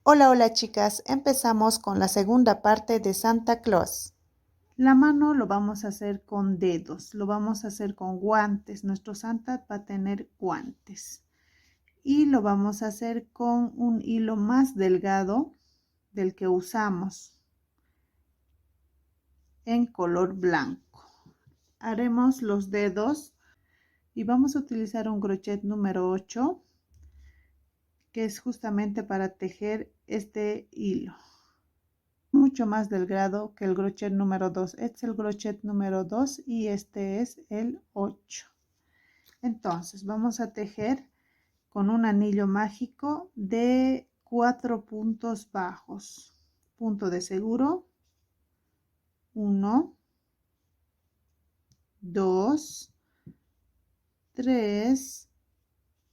Hola, hola chicas, empezamos con la segunda parte de Santa Claus. La mano lo vamos a hacer con dedos, lo vamos a hacer con guantes. Nuestro Santa va a tener guantes. Y lo vamos a hacer con un hilo más delgado del que usamos en color blanco. Haremos los dedos y vamos a utilizar un crochet número 8, que es justamente para tejer este hilo. Mucho más delgado que el crochet número 2. Este es el crochet número 2 y este es el 8. Entonces vamos a tejer con un anillo mágico de 4 puntos bajos. Punto de seguro, 1, 2, 3,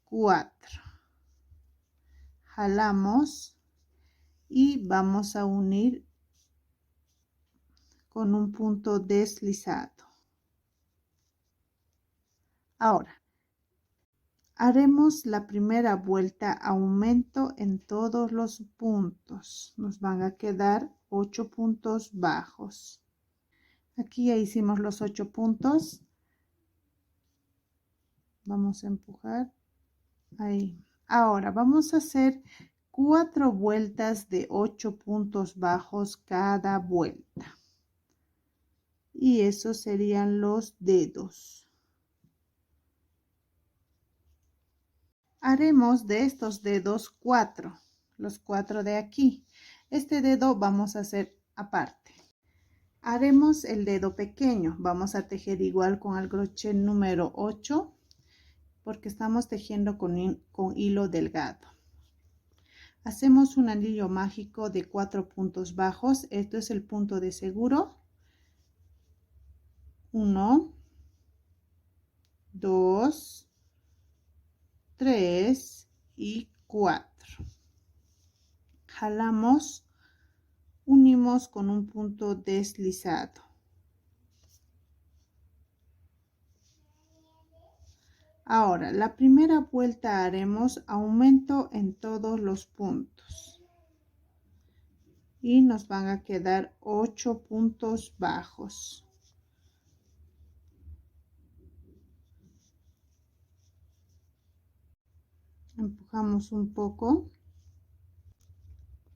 4. Jalamos y vamos a unir con un punto deslizado. Ahora haremos la primera vuelta aumento en todos los puntos. Nos van a quedar 8 puntos bajos. Aquí ya hicimos los 8 puntos. Vamos a empujar ahí. Ahora vamos a hacer 4 vueltas de 8 puntos bajos cada vuelta. Y esos serían los dedos. Haremos de estos dedos 4, los 4 de aquí. Este dedo vamos a hacer aparte. Haremos el dedo pequeño. Vamos a tejer igual con el crochet número 8, porque estamos tejiendo con hilo delgado. Hacemos un anillo mágico de 4 puntos bajos. Esto es el punto de seguro. 1, 2, 3 y 4. Jalamos, unimos con un punto deslizado. Ahora, la primera vuelta haremos aumento en todos los puntos. Y nos van a quedar 8 puntos bajos. Empujamos un poco.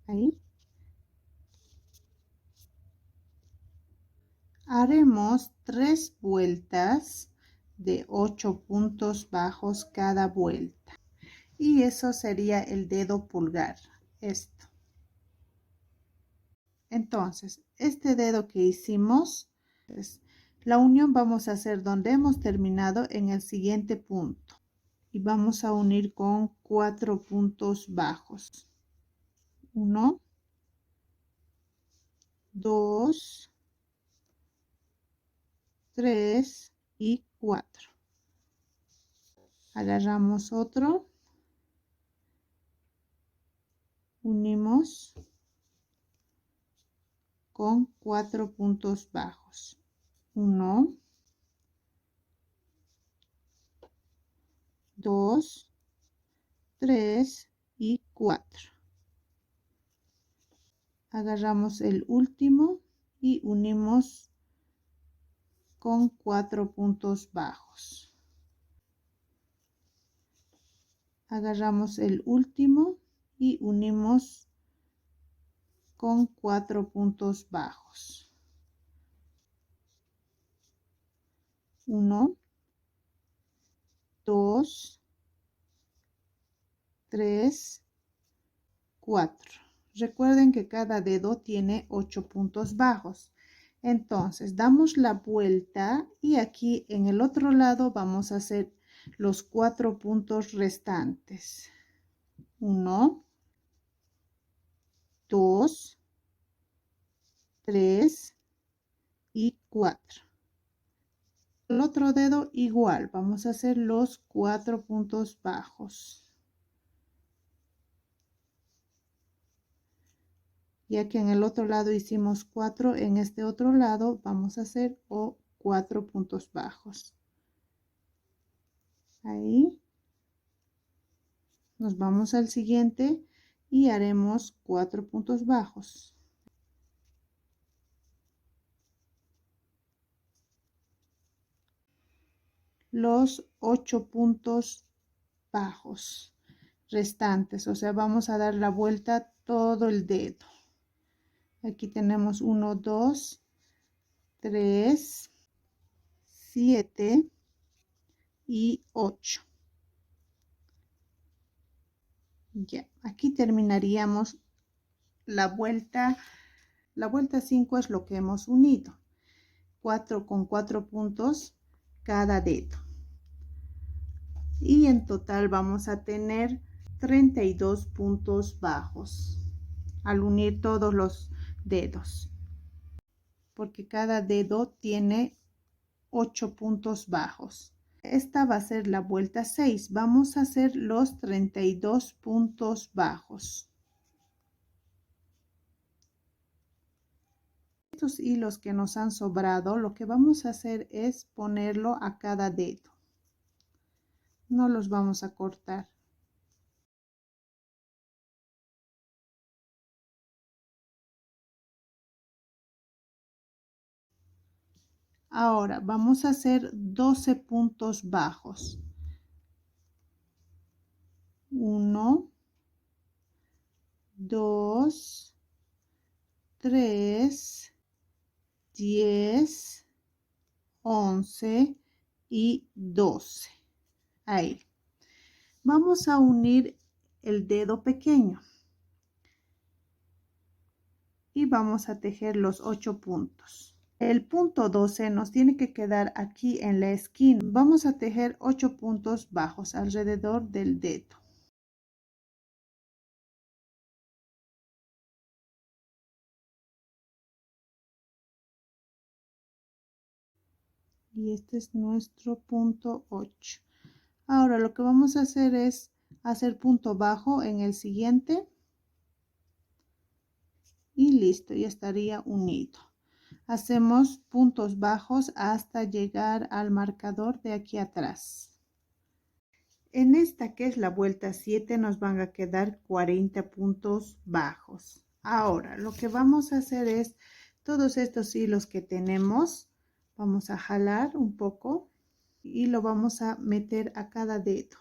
Ahí. Haremos 3 vueltas de 8 puntos bajos cada vuelta. Y eso sería el dedo pulgar. Esto. Entonces, este dedo que hicimos, pues, la unión vamos a hacer donde hemos terminado en el siguiente punto. Y vamos a unir con 4 puntos bajos. 1, 2, 3 y 4. Agarramos otro. Unimos con 4 puntos bajos. 1, 2, 3 y 4. Agarramos el último y unimos con 4 puntos bajos. Agarramos el último y unimos con 4 puntos bajos. 1, 2, 3, 4. Recuerden que cada dedo tiene 8 puntos bajos. Entonces damos la vuelta y aquí en el otro lado vamos a hacer los 4 puntos restantes. 1, 2, 3 y 4. El otro dedo igual, vamos a hacer los 4 puntos bajos. Ya que en el otro lado hicimos 4, en este otro lado vamos a hacer 4 puntos bajos. Ahí. Nos vamos al siguiente, y haremos 4 puntos bajos. Los 8 puntos bajos restantes, o sea, vamos a dar la vuelta todo el dedo. Aquí tenemos 1, 2, 3, 7 y 8. Ya, aquí terminaríamos la vuelta. La vuelta 5 es lo que hemos unido. 4 con 4 puntos cada dedo. Y en total vamos a tener 32 puntos bajos al unir todos los dedos, porque cada dedo tiene 8 puntos bajos. Esta va a ser la vuelta 6. Vamos a hacer los 32 puntos bajos. Estos hilos que nos han sobrado, lo que vamos a hacer es ponerlo a cada dedo. No los vamos a cortar. Ahora vamos a hacer 12 puntos bajos. 1, 2, 3, 10, 11 y 12. Ahí. Vamos a unir el dedo pequeño y vamos a tejer los 8 puntos. El punto 12 nos tiene que quedar aquí en la esquina. Vamos a tejer 8 puntos bajos alrededor del dedo. Y este es nuestro punto 8. Ahora lo que vamos a hacer es hacer punto bajo en el siguiente. Y listo, ya estaría unido. Hacemos puntos bajos hasta llegar al marcador de aquí atrás. En esta que es la vuelta 7 nos van a quedar 40 puntos bajos. Ahora lo que vamos a hacer es todos estos hilos que tenemos, vamos a jalar un poco y lo vamos a meter a cada dedo.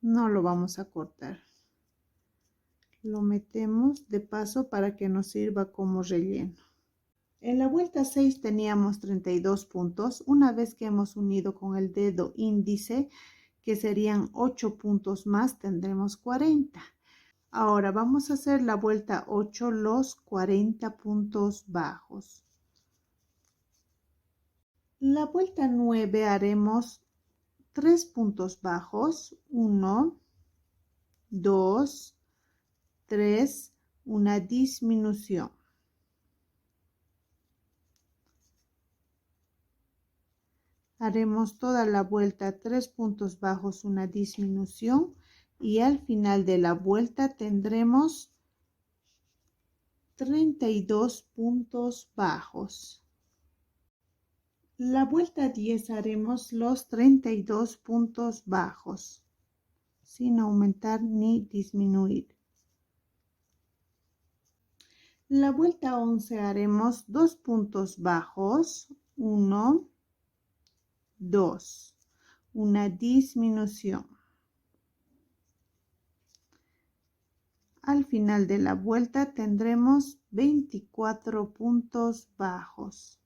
No lo vamos a cortar. Lo metemos de paso para que nos sirva como relleno. En la vuelta 6 teníamos 32 puntos. Una vez que hemos unido con el dedo índice, que serían 8 puntos más, tendremos 40. Ahora vamos a hacer la vuelta 8, los 40 puntos bajos. La vuelta 9 haremos 3 puntos bajos, 1, 2, 3, una disminución. Haremos toda la vuelta 3 puntos bajos, una disminución, y al final de la vuelta tendremos 32 puntos bajos. La vuelta 10 haremos los 32 puntos bajos, sin aumentar ni disminuir. La vuelta 11 haremos 2 puntos bajos, 1, 2, una disminución. Al final de la vuelta tendremos 24 puntos bajos.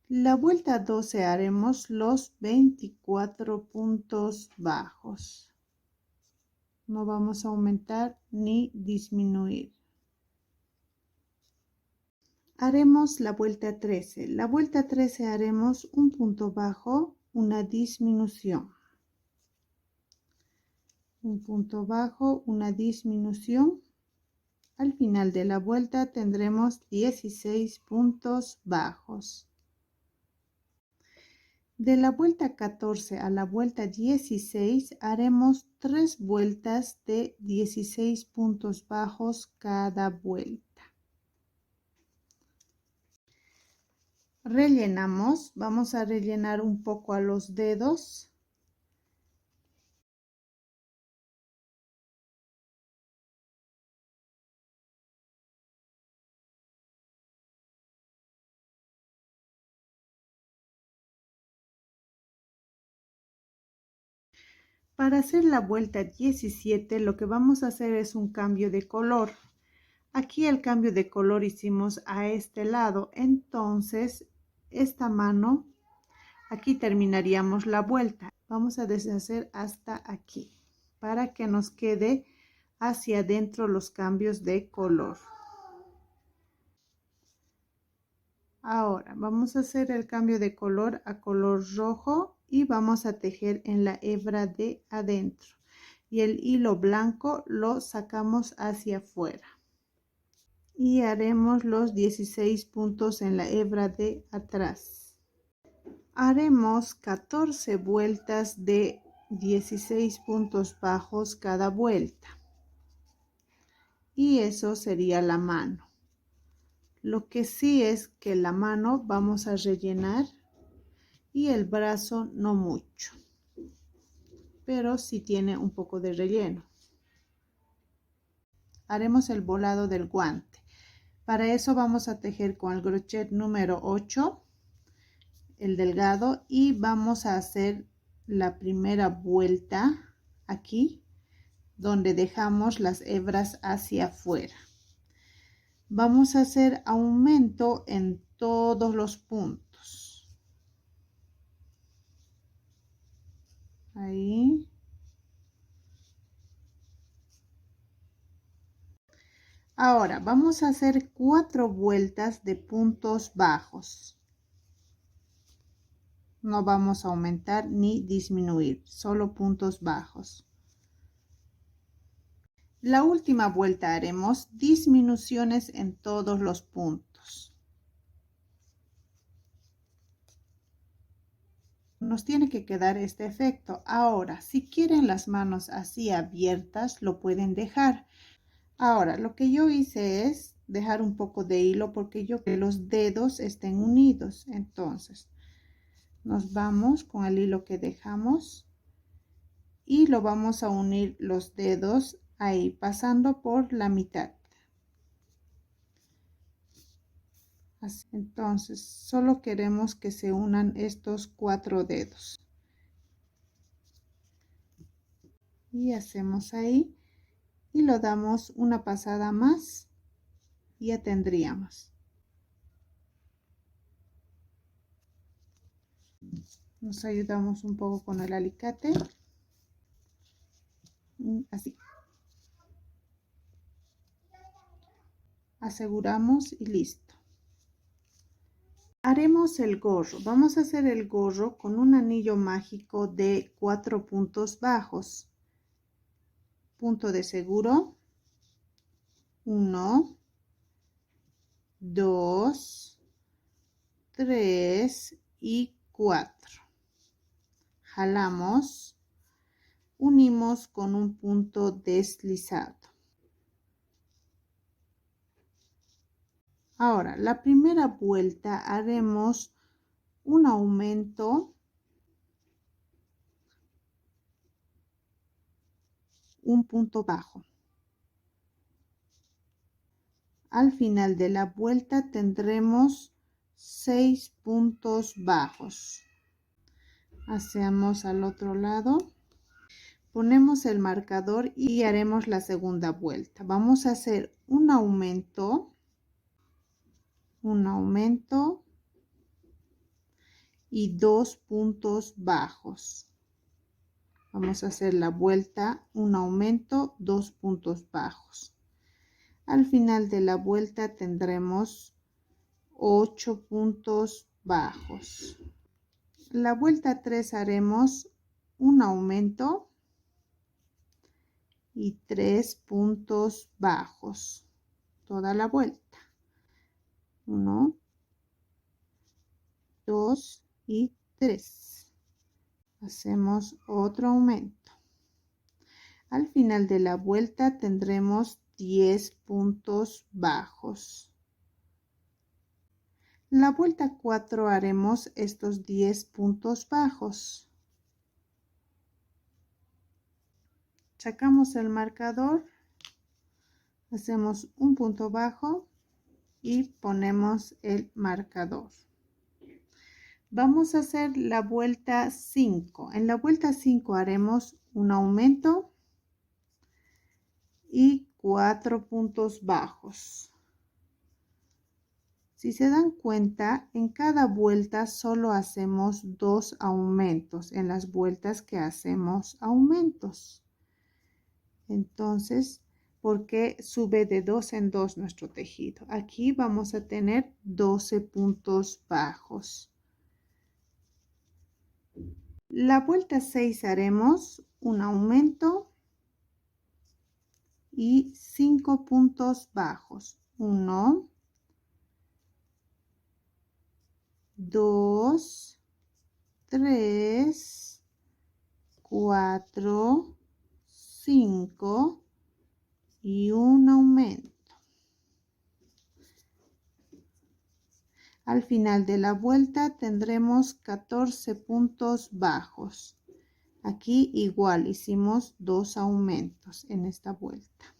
La vuelta 12 haremos los 24 puntos bajos. No vamos a aumentar ni disminuir. Haremos la vuelta 13. La vuelta 13 haremos un punto bajo, una disminución. Un punto bajo, una disminución. Al final de la vuelta tendremos 16 puntos bajos. De la vuelta 14 a la vuelta 16 haremos 3 vueltas de 16 puntos bajos cada vuelta. Rellenamos, vamos a rellenar un poco a los dedos Para hacer la vuelta 17, lo que vamos a hacer es un cambio de color. Aquí el cambio de color hicimos a este lado, entonces esta mano, aquí terminaríamos la vuelta. Vamos a deshacer hasta aquí para que nos quede hacia adentro los cambios de color. Ahora vamos a hacer el cambio de color a color rojo y vamos a tejer en la hebra de adentro y el hilo blanco lo sacamos hacia afuera y haremos los 16 puntos en la hebra de atrás. Haremos 14 vueltas de 16 puntos bajos cada vuelta y eso sería la mano. Lo que sí es que la mano vamos a rellenar y el brazo no mucho, pero sí tiene un poco de relleno. Haremos el volado del guante. Para eso vamos a tejer con el crochet número 8, el delgado, y vamos a hacer la primera vuelta aquí, donde dejamos las hebras hacia afuera. Vamos a hacer aumento en todos los puntos. Ahí. Ahora vamos a hacer 4 vueltas de puntos bajos. No vamos a aumentar ni disminuir, solo puntos bajos. La última vuelta haremos disminuciones en todos los puntos. Nos tiene que quedar este efecto. Ahora, si quieren las manos así abiertas, lo pueden dejar. Ahora, lo que yo hice es dejar un poco de hilo porque yo quiero que los dedos estén unidos. Entonces, nos vamos con el hilo que dejamos y lo vamos a unir los dedos ahí, pasando por la mitad. Así. Entonces, solo queremos que se unan estos 4 dedos. Y hacemos ahí y lo damos una pasada más y ya tendríamos. Nos ayudamos un poco con el alicate. Así. Aseguramos y listo. Haremos el gorro. Vamos a hacer el gorro con un anillo mágico de 4 puntos bajos. Punto de seguro. 1, 2, 3 y 4. Jalamos. Unimos con un punto deslizado. Ahora, la primera vuelta haremos un aumento, un punto bajo. Al final de la vuelta tendremos 6 puntos bajos. Hacemos al otro lado. Ponemos el marcador y haremos la segunda vuelta. Vamos a hacer un aumento y 2 puntos bajos. Vamos a hacer la vuelta, un aumento, 2 puntos bajos. Al final de la vuelta tendremos 8 puntos bajos. La vuelta 3 haremos un aumento y 3 puntos bajos. Toda la vuelta. 1, 2 y 3. Hacemos otro aumento. Al final de la vuelta tendremos 10 puntos bajos. La vuelta 4 haremos estos 10 puntos bajos. Sacamos el marcador, hacemos un punto bajo y ponemos el marcador. Vamos a hacer la vuelta 5. En la vuelta 5 haremos un aumento y 4 puntos bajos. Si se dan cuenta, en cada vuelta solo hacemos 2 aumentos en las vueltas que hacemos aumentos. Entonces, ¿por qué sube de 2 en 2 nuestro tejido? Aquí vamos a tener 12 puntos bajos. La vuelta 6 haremos un aumento y 5 puntos bajos. 1, 2, 3, 4, 5 y un aumento. Al final de la vuelta tendremos 14 puntos bajos. Aquí igual hicimos 2 aumentos en esta vuelta.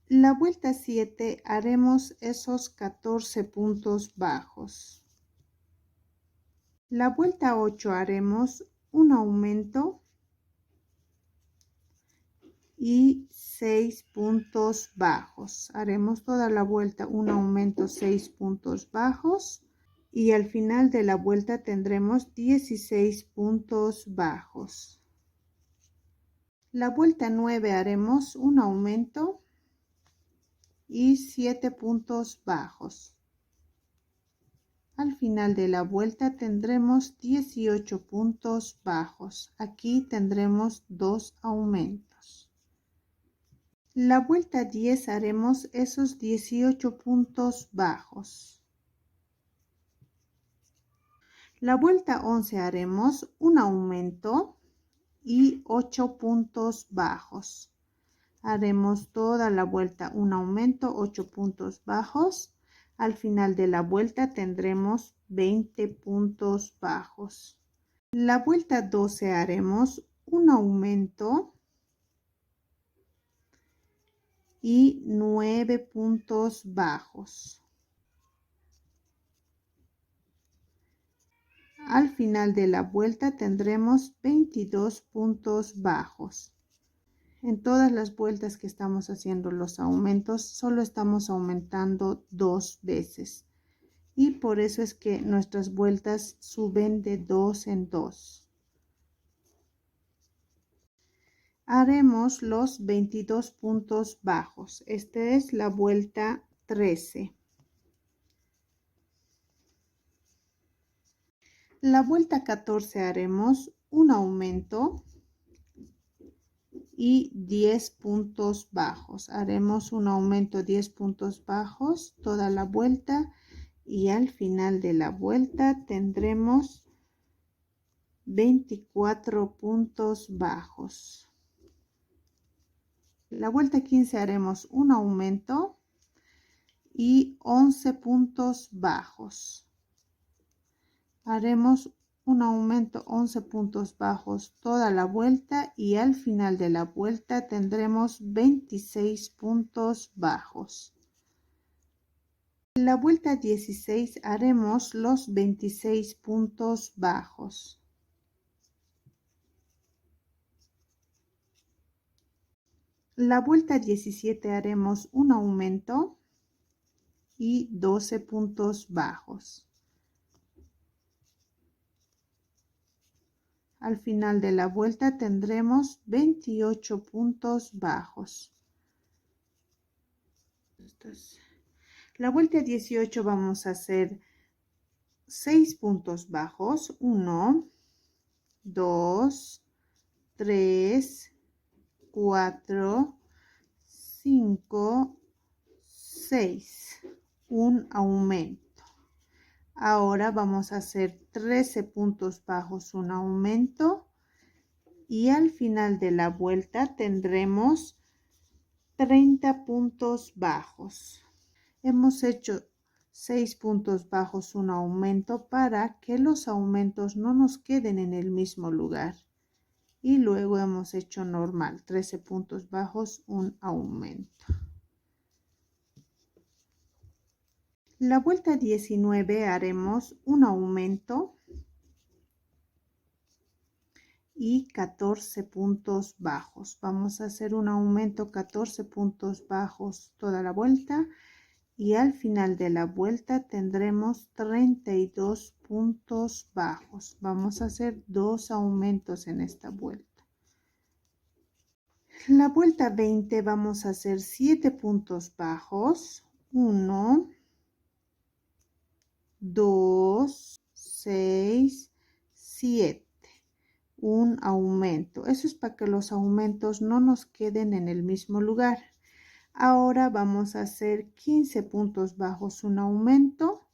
La vuelta 7 haremos esos 14 puntos bajos. La vuelta 8 haremos un aumento y 6 puntos bajos. Haremos toda la vuelta un aumento, 6 puntos bajos y al final de la vuelta tendremos 16 puntos bajos. La vuelta 9 haremos un aumento y 7 puntos bajos. Al final de la vuelta tendremos 18 puntos bajos. Aquí tendremos 2 aumentos. La vuelta 10 haremos esos 18 puntos bajos. La vuelta 11 haremos un aumento y 8 puntos bajos. Haremos toda la vuelta un aumento, 8 puntos bajos. Al final de la vuelta tendremos 20 puntos bajos. La vuelta 12 haremos un aumento y 9 puntos bajos. Al final de la vuelta tendremos 22 puntos bajos. En todas las vueltas que estamos haciendo los aumentos, solo estamos aumentando 2 veces. Y por eso es que nuestras vueltas suben de 2 en 2. Haremos los 22 puntos bajos. Esta es la vuelta 13. La vuelta 14 haremos un aumento y 10 puntos bajos. Haremos un aumento 10 puntos bajos toda la vuelta y al final de la vuelta tendremos 24 puntos bajos. La vuelta 15 haremos un aumento y 11 puntos bajos. Haremos un aumento 11 puntos bajos toda la vuelta y al final de la vuelta tendremos 26 puntos bajos. En la vuelta 16 haremos los 26 puntos bajos. La vuelta 17 haremos un aumento y 12 puntos bajos. Al final de la vuelta tendremos 28 puntos bajos. La vuelta 18 vamos a hacer 6 puntos bajos. 1, 2, 3, 4, 5, 6. Un aumento. Ahora vamos a hacer 13 puntos bajos, un aumento y al final de la vuelta tendremos 30 puntos bajos. Hemos hecho 6 puntos bajos, un aumento para que los aumentos no nos queden en el mismo lugar. Y luego hemos hecho normal, 13 puntos bajos, un aumento. La vuelta 19 haremos un aumento y 14 puntos bajos. Vamos a hacer un aumento 14 puntos bajos toda la vuelta y al final de la vuelta tendremos 32 puntos bajos. Vamos a hacer 2 aumentos en esta vuelta. La vuelta 20 vamos a hacer 7 puntos bajos. 1, 2, 6, 7. Un aumento. Eso es para que los aumentos no nos queden en el mismo lugar. Ahora vamos a hacer 15 puntos bajos, un aumento,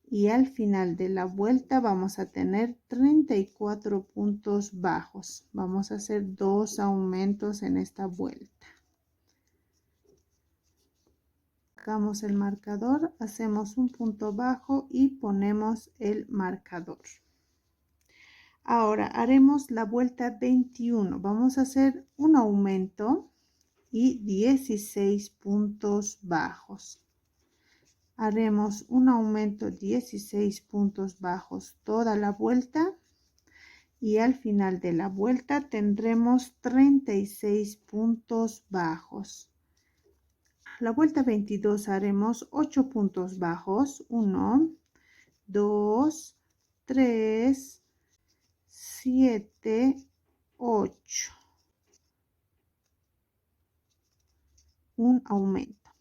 y al final de la vuelta vamos a tener 34 puntos bajos. Vamos a hacer 2 aumentos en esta vuelta. Sacamos el marcador, hacemos un punto bajo y ponemos el marcador. Ahora haremos la vuelta 21. Vamos a hacer un aumento y 16 puntos bajos. Haremos un aumento 16 puntos bajos toda la vuelta y al final de la vuelta tendremos 36 puntos bajos. La vuelta 22 haremos 8 puntos bajos. 1, 2, 3, 7, 8. Un aumento.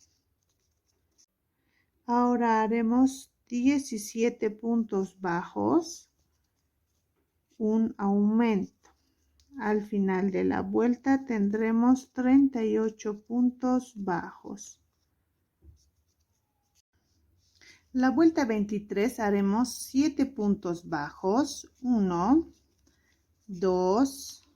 Ahora haremos 17 puntos bajos, un aumento. Al final de la vuelta tendremos 38 puntos bajos. La vuelta 23 haremos 7 puntos bajos. 1, 2,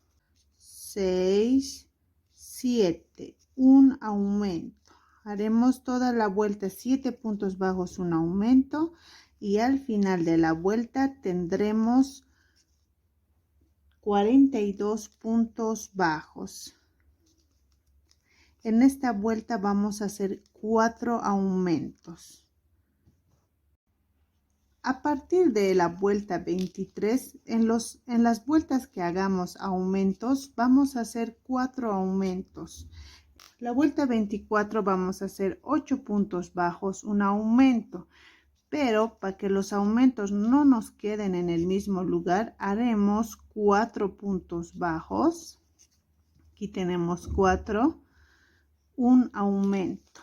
6, 7. Un aumento. Haremos toda la vuelta 7 puntos bajos, un aumento, y al final de la vuelta tendremos 42 puntos bajos. En esta vuelta vamos a hacer 4 aumentos. A partir de la vuelta 23, en las vueltas que hagamos aumentos, vamos a hacer 4 aumentos. La vuelta 24 vamos a hacer 8 puntos bajos, un aumento, pero para que los aumentos no nos queden en el mismo lugar, haremos 4 puntos bajos. Aquí tenemos 4, un aumento.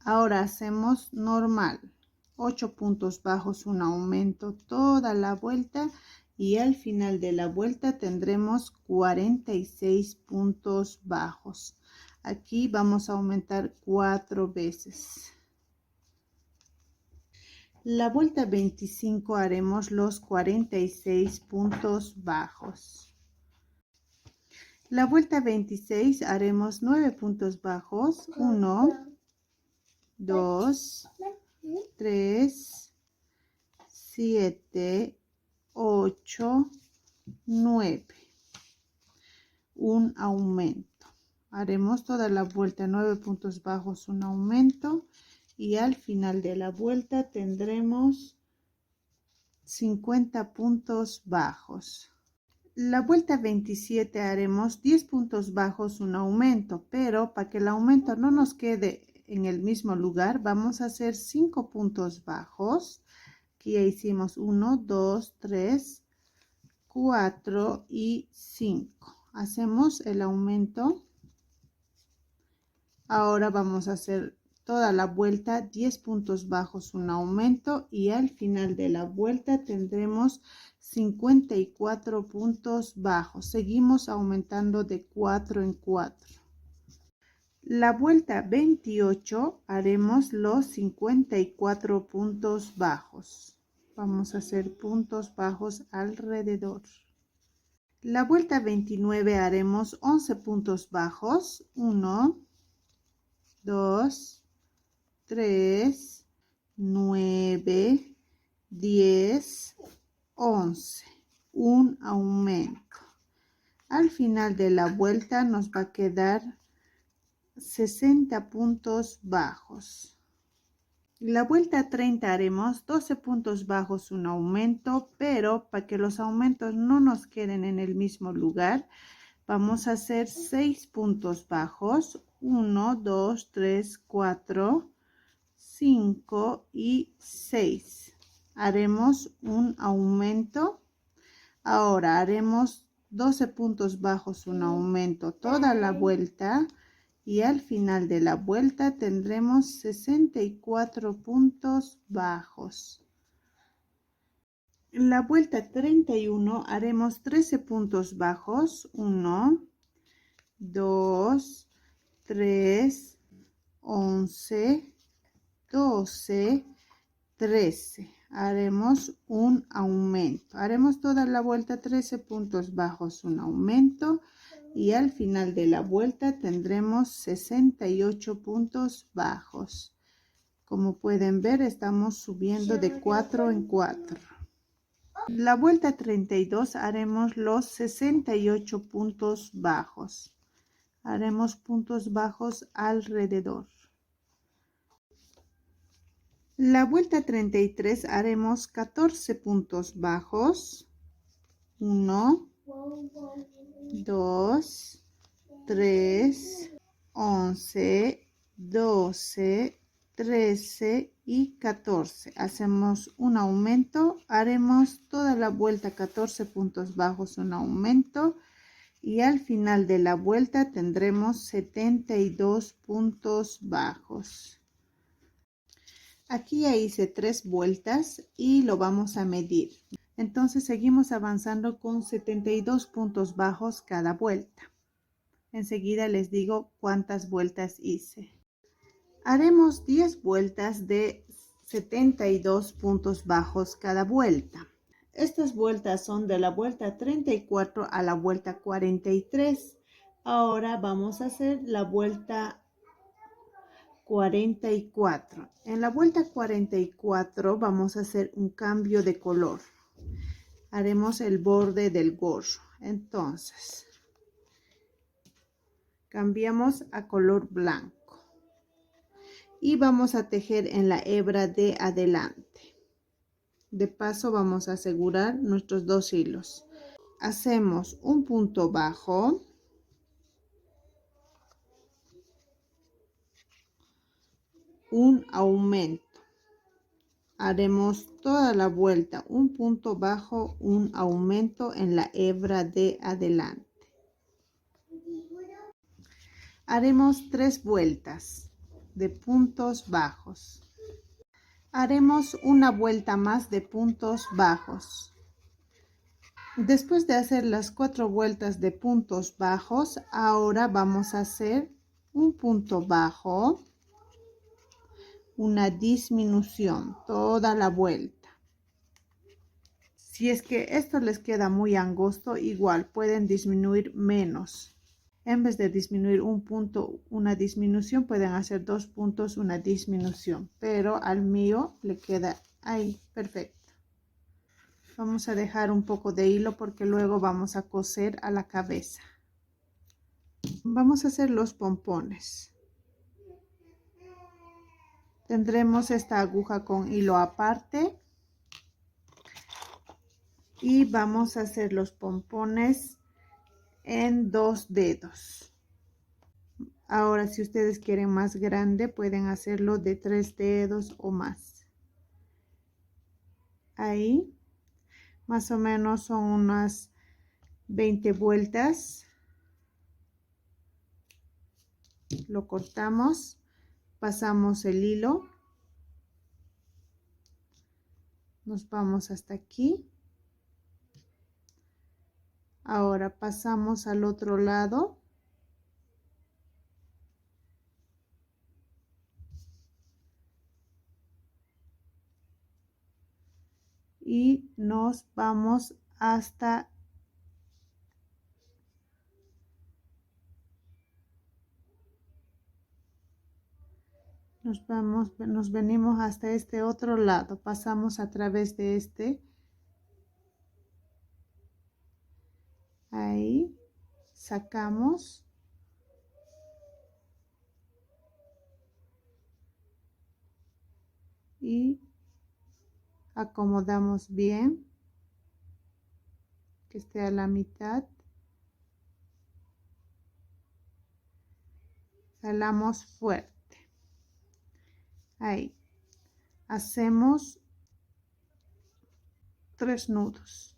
Ahora hacemos normal, 8 puntos bajos, un aumento toda la vuelta. Y al final de la vuelta tendremos 46 puntos bajos. Aquí vamos a aumentar 4 veces. La vuelta 25 haremos los 46 puntos bajos. La vuelta 26 haremos 9 puntos bajos. 1, 2, 3, 7, 8, 9. Un aumento. Haremos toda la vuelta 9 puntos bajos, un aumento, y al final de la vuelta tendremos 50 puntos bajos. La vuelta 27 haremos 10 puntos bajos, un aumento, pero para que el aumento no nos quede en el mismo lugar, vamos a hacer 5 puntos bajos. Aquí ya hicimos 1, 2, 3, 4 y 5. Hacemos el aumento. Ahora vamos a hacer toda la vuelta 10 puntos bajos, un aumento, y al final de la vuelta tendremos 54 puntos bajos. Seguimos aumentando de 4 en 4. La vuelta 28 haremos los 54 puntos bajos. Vamos a hacer puntos bajos alrededor. La vuelta 29 haremos 11 puntos bajos. 1, 2, 3, 9, 10, 11. Un aumento. Al final de la vuelta nos va a quedar 60 puntos bajos. La vuelta 30 haremos 12 puntos bajos, un aumento, pero para que los aumentos no nos queden en el mismo lugar, vamos a hacer 6 puntos bajos, 1, 2, 3, 4, 5 y 6. Haremos un aumento. Ahora haremos 12 puntos bajos, un aumento toda la vuelta y al final de la vuelta tendremos 64 puntos bajos. En la vuelta 31 haremos 13 puntos bajos, 1, 2, 3, 11, 12, 13. Haremos un aumento. Haremos toda la vuelta 13 puntos bajos, un aumento. Y al final de la vuelta tendremos 68 puntos bajos. Como pueden ver, estamos subiendo de 4 en 4. La vuelta 32 haremos los 68 puntos bajos. Haremos puntos bajos alrededor. La vuelta 33 haremos 14 puntos bajos. 1, 2, 3, 11, 12, 13 y 14. Hacemos un aumento. Haremos toda la vuelta 14 puntos bajos, un aumento. Y al final de la vuelta tendremos 72 puntos bajos. Aquí ya hice 3 vueltas y lo vamos a medir. Entonces seguimos avanzando con 72 puntos bajos cada vuelta. Enseguida les digo cuántas vueltas hice. Haremos 10 vueltas de 72 puntos bajos cada vuelta. Estas vueltas son de la vuelta 34 a la vuelta 43. Ahora vamos a hacer la vuelta 44. En la vuelta 44 vamos a hacer un cambio de color. Haremos el borde del gorro. Entonces, cambiamos a color blanco. Y vamos a tejer en la hebra de adelante. De paso vamos a asegurar nuestros 2 hilos. Hacemos un punto bajo. Un aumento. Haremos toda la vuelta un punto bajo, un aumento en la hebra de adelante. Haremos 3 vueltas de puntos bajos. Haremos una vuelta más de puntos bajos. Después de hacer las 4 vueltas de puntos bajos, ahora vamos a hacer un punto bajo, una disminución toda la vuelta. Si es que esto les queda muy angosto, igual pueden disminuir menos. En vez de disminuir un punto, una disminución, pueden hacer 2 puntos, una disminución. Pero al mío le queda ahí, perfecto. Vamos a dejar un poco de hilo porque luego vamos a coser a la cabeza. Vamos a hacer los pompones. Tendremos esta aguja con hilo aparte. Y vamos a hacer los pompones en 2 dedos. Ahora, si ustedes quieren más grande, pueden hacerlo de 3 dedos o más. Ahí, más o menos son unas 20 vueltas. Lo cortamos, pasamos el hilo. Nos vamos hasta aquí. Ahora pasamos al otro lado. Y nos vamos hasta nos venimos hasta este otro lado, pasamos a través de este, ahí, sacamos y acomodamos bien, que esté a la mitad. Jalamos fuerte. Ahí. Hacemos 3 nudos.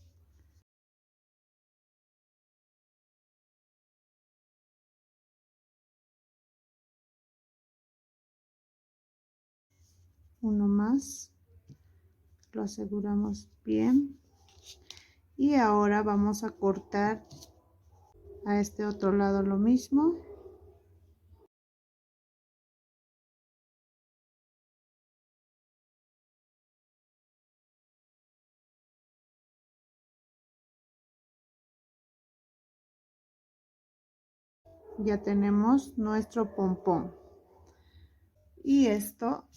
Uno más. Lo aseguramos bien. Y ahora vamos a cortar a este otro lado lo mismo. Ya tenemos nuestro pompón. Y esto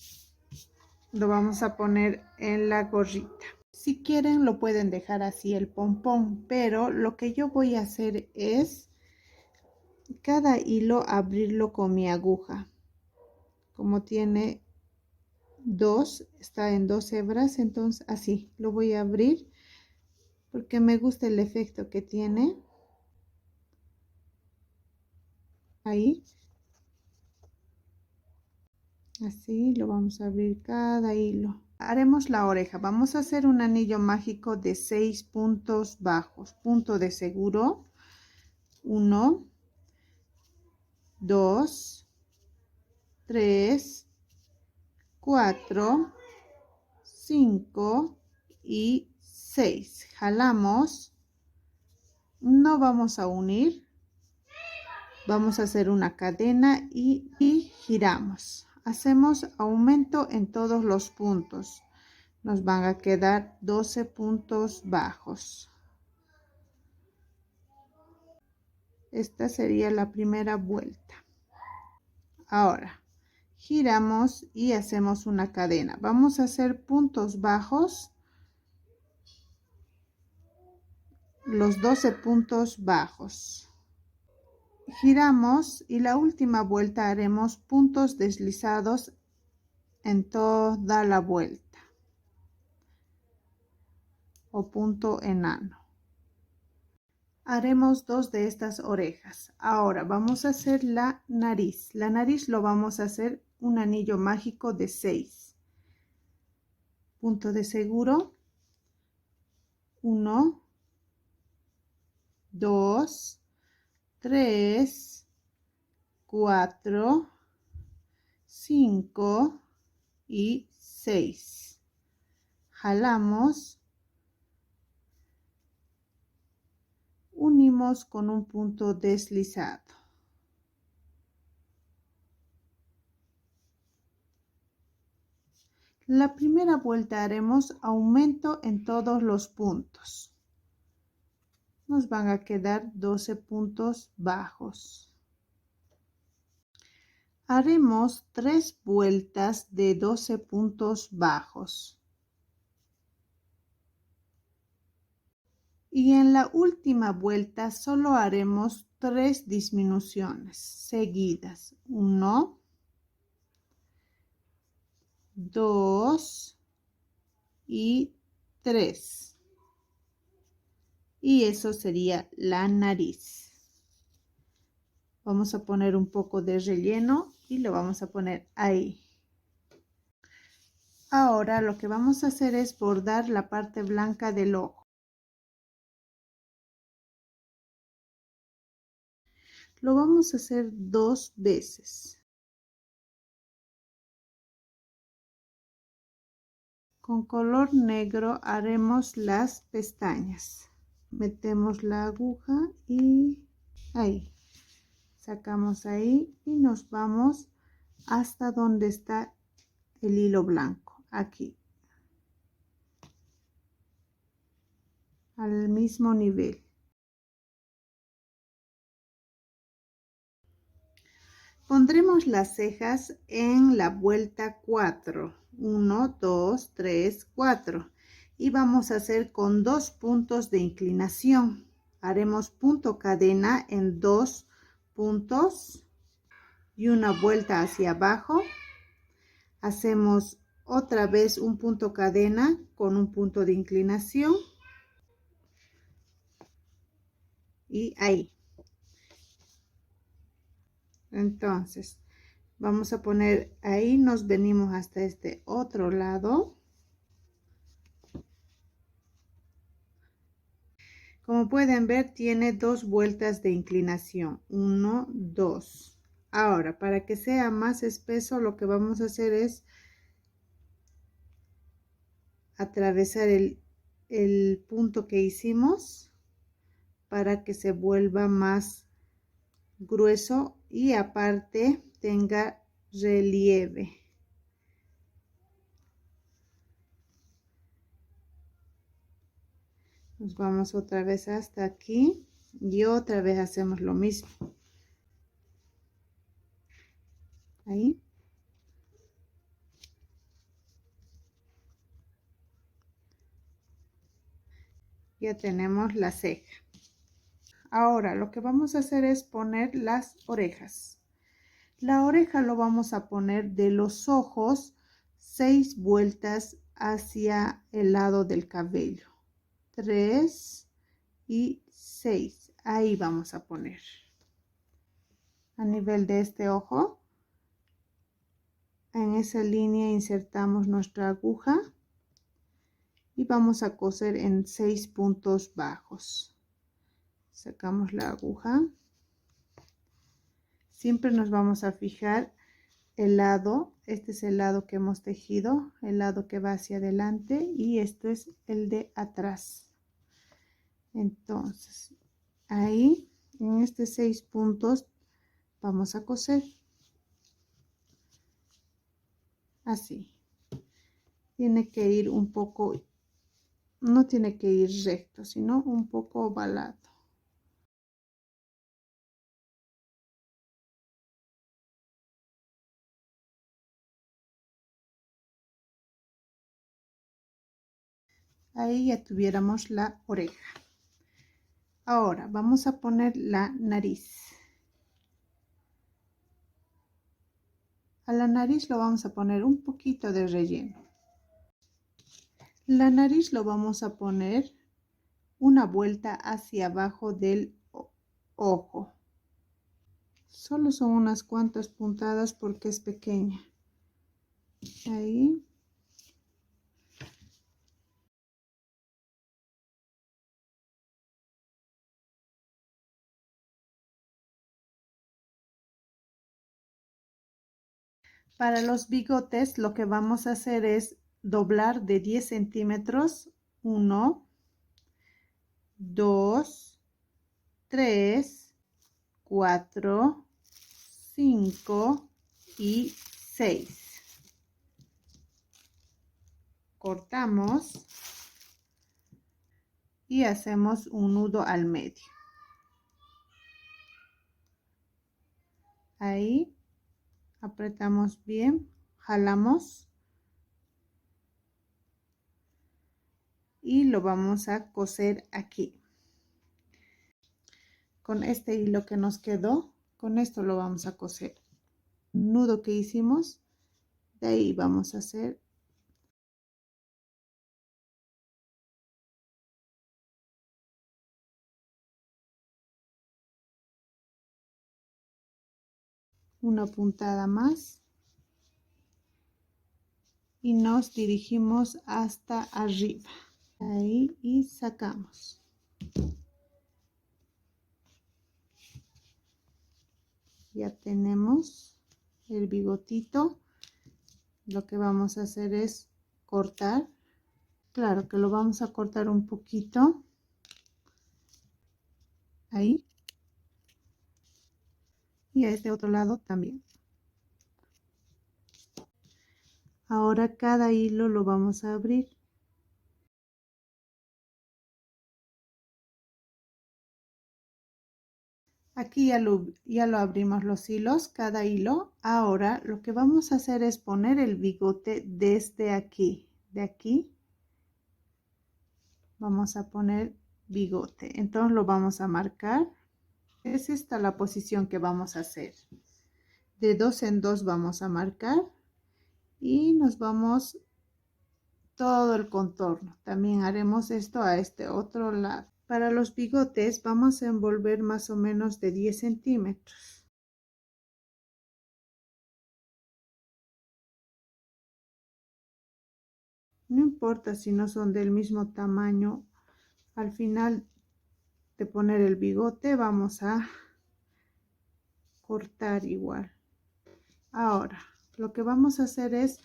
lo vamos a poner en la gorrita. Si quieren lo pueden dejar así el pompón, pero lo que yo voy a hacer es cada hilo abrirlo con mi aguja. Como tiene dos, está en 2 hebras, entonces así lo voy a abrir porque me gusta el efecto que tiene. Ahí. Así lo vamos a abrir cada hilo. Haremos la oreja. Vamos a hacer un anillo mágico de 6 puntos bajos. Punto de seguro. 1, 2, 3, 4, 5 y 6. Jalamos. No vamos a unir. Vamos a hacer una cadena y giramos. Hacemos aumento en todos los puntos. Nos van a quedar 12 puntos bajos. Esta sería la primera vuelta. Ahora giramos y hacemos una cadena. Vamos a hacer puntos bajos, los 12 puntos bajos. Giramos y la última vuelta haremos puntos deslizados en toda la vuelta o punto enano. Haremos 2 de estas orejas. Ahora vamos a hacer la nariz. La nariz lo vamos a hacer un anillo mágico de 6. Punto de seguro. 1, 2, 3, 4, 5 y 6. Jalamos. Unimos con un punto deslizado. La primera vuelta haremos aumento en todos los puntos. Nos van a quedar 12 puntos bajos. Haremos 3 vueltas de 12 puntos bajos. Y en la última vuelta solo haremos 3 disminuciones seguidas. 1, 2 y 3. Y eso sería la nariz. Vamos a poner un poco de relleno y lo vamos a poner ahí. Ahora lo que vamos a hacer es bordar la parte blanca del ojo. Lo vamos a hacer 2 veces. Con color negro haremos las pestañas. Metemos la aguja y ahí. Sacamos ahí y nos vamos hasta donde está el hilo blanco. Aquí. Al mismo nivel. Pondremos las cejas en la vuelta 4. 1, 2, 3, 4. Y vamos a hacer con 2 puntos de inclinación. Haremos punto cadena en 2 puntos y una vuelta hacia abajo. Hacemos otra vez un punto cadena con un punto de inclinación y ahí. Entonces vamos a poner ahí, nos venimos hasta este otro lado. Como pueden ver, tiene 2 vueltas de inclinación, 1, 2. Ahora, para que sea más espeso, lo que vamos a hacer es atravesar el punto que hicimos para que se vuelva más grueso y aparte tenga relieve. Nos vamos otra vez hasta aquí y otra vez hacemos lo mismo. Ahí. Ya tenemos la ceja. Ahora lo que vamos a hacer es poner las orejas. La oreja lo vamos a poner de los ojos 6 vueltas hacia el lado del cabello. 3 y 6. Ahí vamos a poner. A nivel de este ojo, en esa línea insertamos nuestra aguja y vamos a coser en 6 puntos bajos. Sacamos la aguja. Siempre nos vamos a fijar el lado, este es el lado que hemos tejido, el lado que va hacia adelante y esto es el de atrás. Entonces, ahí en estos 6 puntos vamos a coser. Así. Tiene que ir un poco, no tiene que ir recto, sino un poco ovalado. Ahí ya tuviéramos la oreja. Ahora vamos a poner la nariz. A la nariz lo vamos a poner un poquito de relleno. La nariz lo vamos a poner una vuelta hacia abajo del ojo. Solo son unas cuantas puntadas porque es pequeña. Ahí. Para los bigotes lo que vamos a hacer es doblar de 10 centímetros. 1, 2, 3, 4, 5 y 6. Cortamos y hacemos un nudo al medio. Ahí apretamos bien, jalamos y lo vamos a coser aquí. Con este hilo que nos quedó, con esto lo vamos a coser. Nudo que hicimos, de ahí vamos a hacer una puntada más y nos dirigimos hasta arriba. Ahí y sacamos. Ya tenemos el bigotito. Lo que vamos a hacer es cortar. Claro que lo vamos a cortar un poquito. Ahí. Y a este otro lado también. Ahora cada hilo lo vamos a abrir. Aquí ya lo abrimos los hilos, cada hilo. Ahora lo que vamos a hacer es poner el bigote desde aquí. De aquí vamos a poner bigote. Entonces lo vamos a marcar. Es esta la posición que vamos a hacer. De 2 en 2 vamos a marcar y nos vamos todo el contorno. También haremos esto a este otro lado. Para los bigotes vamos a envolver más o menos de 10 centímetros. No importa si no son del mismo tamaño, al final de poner el bigote vamos a cortar igual. Ahora, lo que vamos a hacer es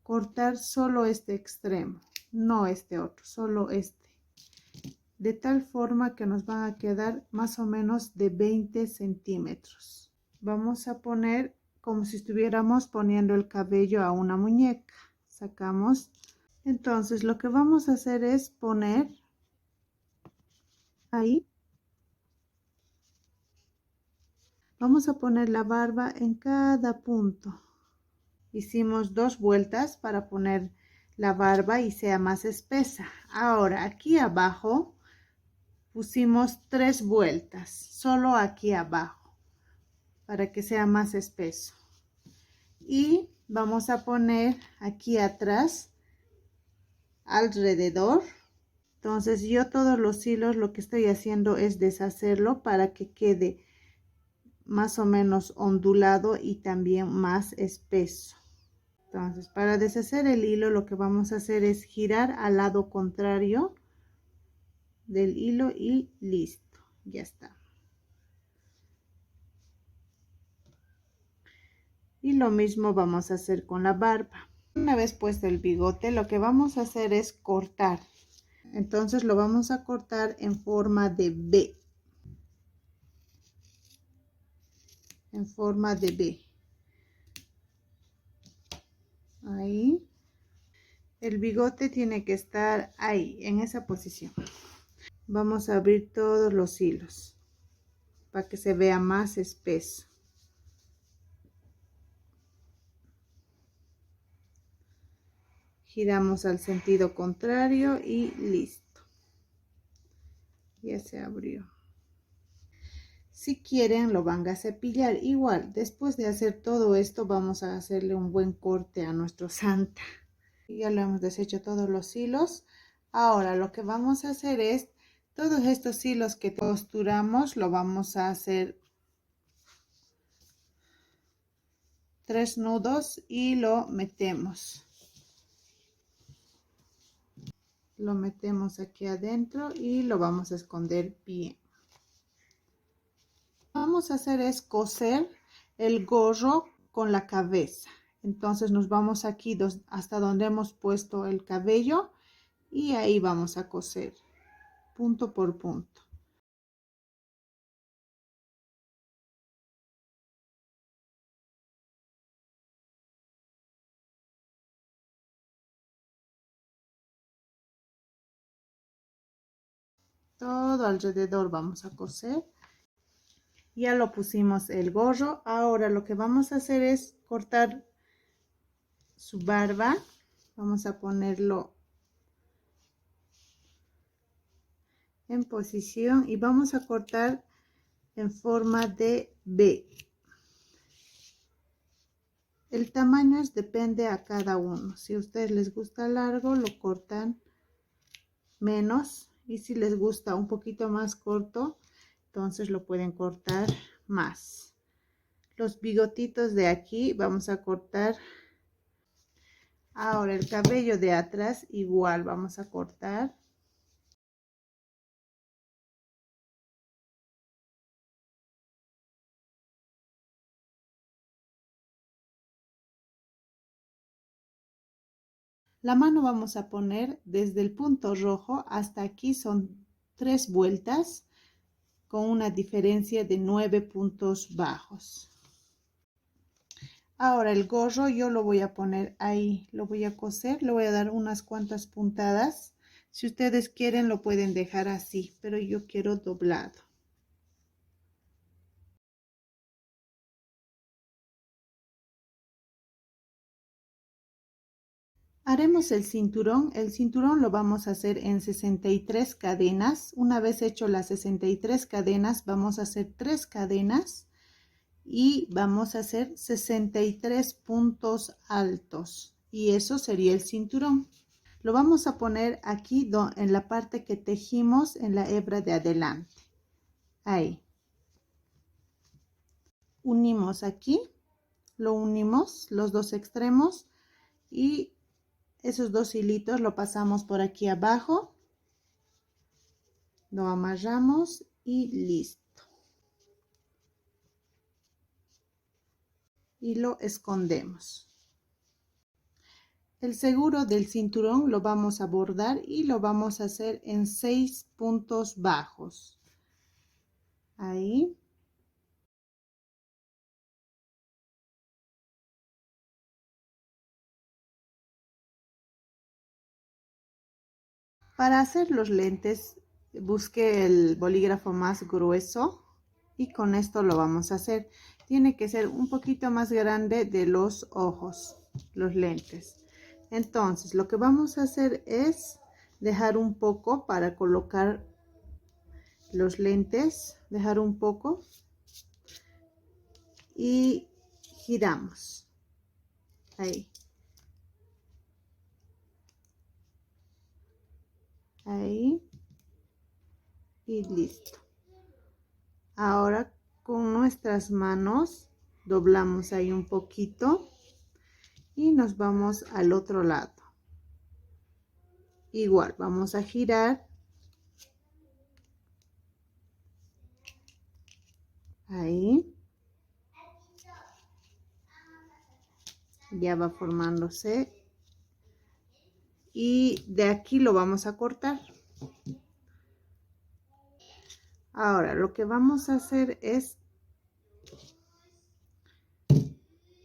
cortar solo este extremo, no este otro, solo este. De tal forma que nos van a quedar más o menos de 20 centímetros. Vamos a poner como si estuviéramos poniendo el cabello a una muñeca. Sacamos. Entonces lo que vamos a hacer es poner ahí. Vamos a poner la barba en cada punto. Hicimos 2 vueltas para poner la barba y sea más espesa. Ahora aquí abajo pusimos 3 vueltas, solo aquí abajo, para que sea más espeso. Y vamos a poner aquí atrás, alrededor. Entonces yo todos los hilos lo que estoy haciendo es deshacerlo para que quede más o menos ondulado y también más espeso. Entonces para deshacer el hilo lo que vamos a hacer es girar al lado contrario del hilo y listo, ya está. Y lo mismo vamos a hacer con la barba. Una vez puesto el bigote, lo que vamos a hacer es cortar. Entonces lo vamos a cortar en forma de V. En forma de V. Ahí. El bigote tiene que estar ahí, en esa posición. Vamos a abrir todos los hilos para que se vea más espeso. Giramos al sentido contrario y listo. Ya se abrió. Si quieren lo van a cepillar. Igual, después de hacer todo esto vamos a hacerle un buen corte a nuestro Santa. Ya lo hemos deshecho todos los hilos. Ahora lo que vamos a hacer es todos estos hilos que costuramos lo vamos a hacer 3 nudos y lo metemos aquí adentro y lo vamos a esconder bien. Lo que vamos a hacer es coser el gorro con la cabeza. Entonces nos vamos aquí hasta donde hemos puesto el cabello y ahí vamos a coser punto por punto. Todo alrededor vamos a coser. Ya lo pusimos el gorro. Ahora lo que vamos a hacer es cortar su barba. Vamos a ponerlo en posición y vamos a cortar en forma de V. El tamaño depende a cada uno. Si a ustedes les gusta largo, lo cortan menos. Y si les gusta un poquito más corto, entonces lo pueden cortar más. Los bigotitos de aquí vamos a cortar. Ahora el cabello de atrás igual vamos a cortar. La mano vamos a poner desde el punto rojo hasta aquí, son 3 vueltas con una diferencia de 9 puntos bajos. Ahora el gorro yo lo voy a poner ahí, lo voy a coser, le voy a dar unas cuantas puntadas. Si ustedes quieren lo pueden dejar así, pero yo quiero doblado. Haremos el cinturón lo vamos a hacer en 63 cadenas. Una vez hecho las 63 cadenas, vamos a hacer 3 cadenas y vamos a hacer 63 puntos altos. y eso sería el cinturón. Lo vamos a poner aquí en la parte que tejimos en la hebra de adelante. Ahí. Unimos aquí, lo unimos los dos extremos y esos dos hilitos lo pasamos por aquí abajo, lo amarramos y listo. Y lo escondemos. El seguro del cinturón lo vamos a bordar y lo vamos a hacer en 6 puntos bajos. Ahí. Para hacer los lentes, busque el bolígrafo más grueso y con esto lo vamos a hacer. Tiene que ser un poquito más grande de los ojos, los lentes. Entonces, lo que vamos a hacer es dejar un poco para colocar los lentes, dejar un poco y giramos. Ahí. Ahí. Y listo. Ahora con nuestras manos doblamos ahí un poquito y nos vamos al otro lado. Igual vamos a girar. Ahí. Ya va formándose. Y de aquí lo vamos a cortar. Ahora lo que vamos a hacer es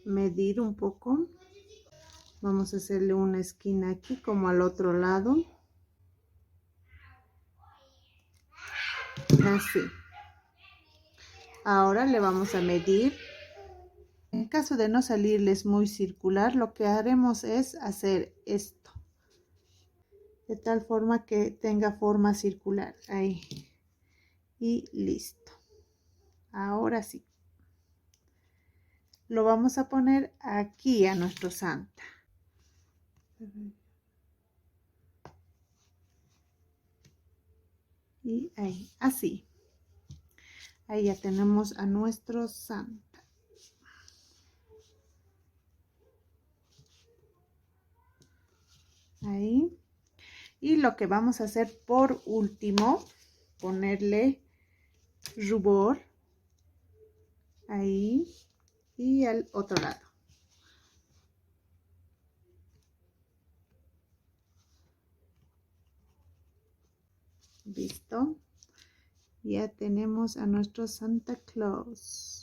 medir un poco. Vamos a hacerle una esquina aquí como al otro lado. Así. Ahora le vamos a medir. En caso de no salirles muy circular, lo que haremos es hacer esto. De tal forma que tenga forma circular. Ahí. Y listo. Ahora sí. Lo vamos a poner aquí a nuestro santa. Y ahí, así. Ahí ya tenemos a nuestro santa. Ahí. Y lo que vamos a hacer por último, ponerle rubor. Ahí. Y al otro lado. Listo. Ya tenemos a nuestro Santa Claus.